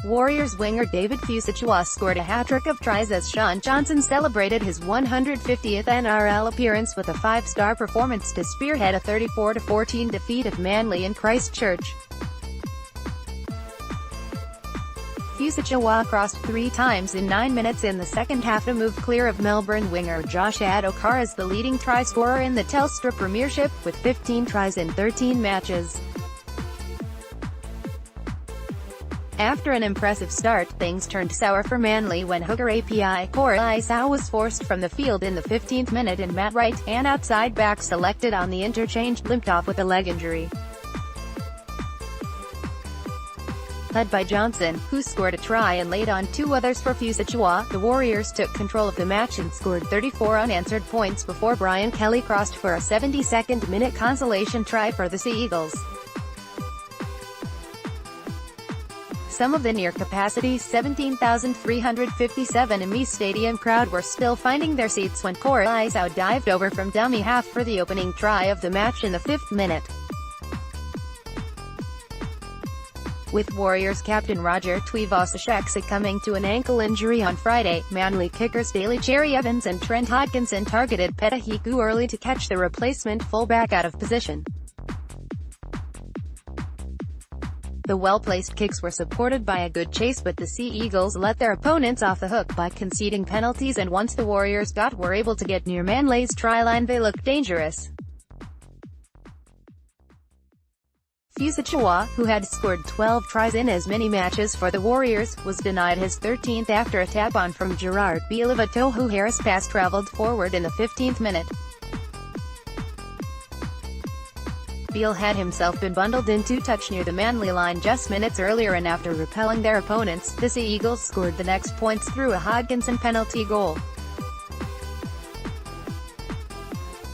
Warriors winger David Fusitu'a scored a hat-trick of tries as Shaun Johnson celebrated his 150th NRL appearance with a 5-star performance to spearhead a 34-14 defeat of Manly in Christchurch. Fusitu'a crossed 3 times in 9 minutes in the second half to move clear of Melbourne winger Josh Addo-Carr as the leading try-scorer in the Telstra Premiership, with 15 tries in 13 matches. After an impressive start, things turned sour for Manly when hooker Api Koroisau was forced from the field in the 15th minute and Matt Wright, an outside back selected on the interchange, limped off with a leg injury. Led by Johnson, who scored a try and laid on 2 others for Fusitu'a, the Warriors took control of the match and scored 34 unanswered points before Brian Kelly crossed for a 72nd minute consolation try for the Sea Eagles. Some of the near-capacity 17,357 Api Stadium crowd were still finding their seats when Koroisau dived over from dummy half for the opening try of the match in the 5th minute. With Warriors captain Roger Tuivasa-Sheck succumbing to an ankle injury on Friday, Manly kickers Daly Cherry Evans and Trent Hodkinson targeted Petahiku early to catch the replacement fullback out of position. The well-placed kicks were supported by a good chase, but the Sea Eagles let their opponents off the hook by conceding penalties, and once the Warriors were able to get near Manly's try line, they looked dangerous. Fusitu'a, who had scored 12 tries in as many matches for the Warriors, was denied his 13th after a tap-on from Gerard Beale of a Tohu Harris pass travelled forward in the 15th minute. Beale had himself been bundled in to touch near the Manly line just minutes earlier, and after repelling their opponents, the Sea Eagles scored the next points through a Hodkinson penalty goal.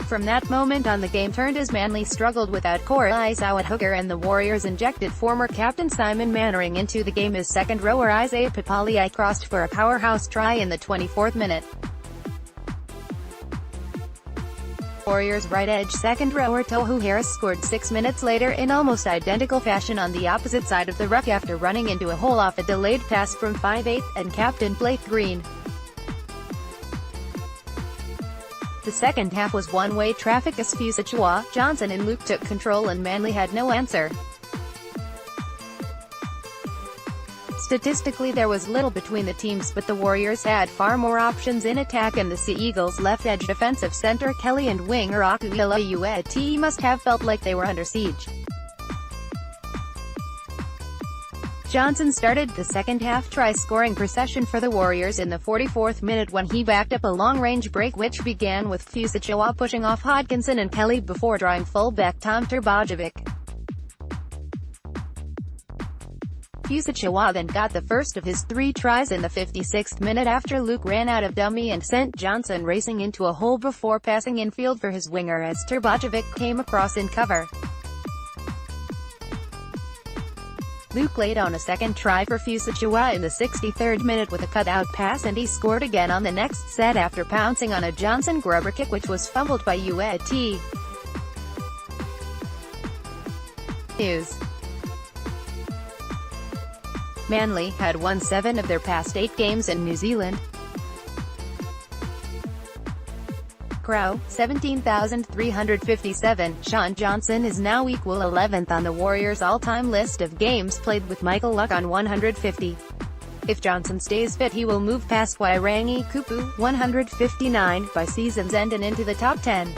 From that moment on, the game turned as Manly struggled without Koroisau at hooker, and the Warriors injected former captain Simon Mannering into the game as second-rower Isaiah Papali'i crossed for a powerhouse try in the 24th minute. Warriors right edge second-rower Tohu Harris scored 6 minutes later in almost identical fashion on the opposite side of the ruck after running into a hole off a delayed pass from 5/8 and captain Blake Green. The second half was one-way traffic as Fusitu'a, Johnson and Luke took control and Manly had no answer. Statistically, there was little between the teams, but the Warriors had far more options in attack, and the Sea Eagles' left-edge defensive centre Kelly and winger Api Koroisau must have felt like they were under siege. Johnson started the second half try-scoring procession for the Warriors in the 44th minute when he backed up a long-range break which began with Fusitu'a pushing off Hodkinson and Kelly before drawing full-back Tom Trbojevic. Fusitu'a then got the first of his 3 tries in the 56th minute after Luke ran out of dummy and sent Johnson racing into a hole before passing infield for his winger as Trbojevic came across in cover. Luke laid on a second try for Fusitu'a in the 63rd minute with a cutout pass, and he scored again on the next set after pouncing on a Johnson grubber kick which was fumbled by Uet. News. Manly had won 7 of their past 8 games in New Zealand. Crow, 17,357. Shaun Johnson is now equal 11th on the Warriors' all-time list of games played, with Michael Luck on 150. If Johnson stays fit, he will move past Wairangi Kupu, 159, by season's end and into the top 10.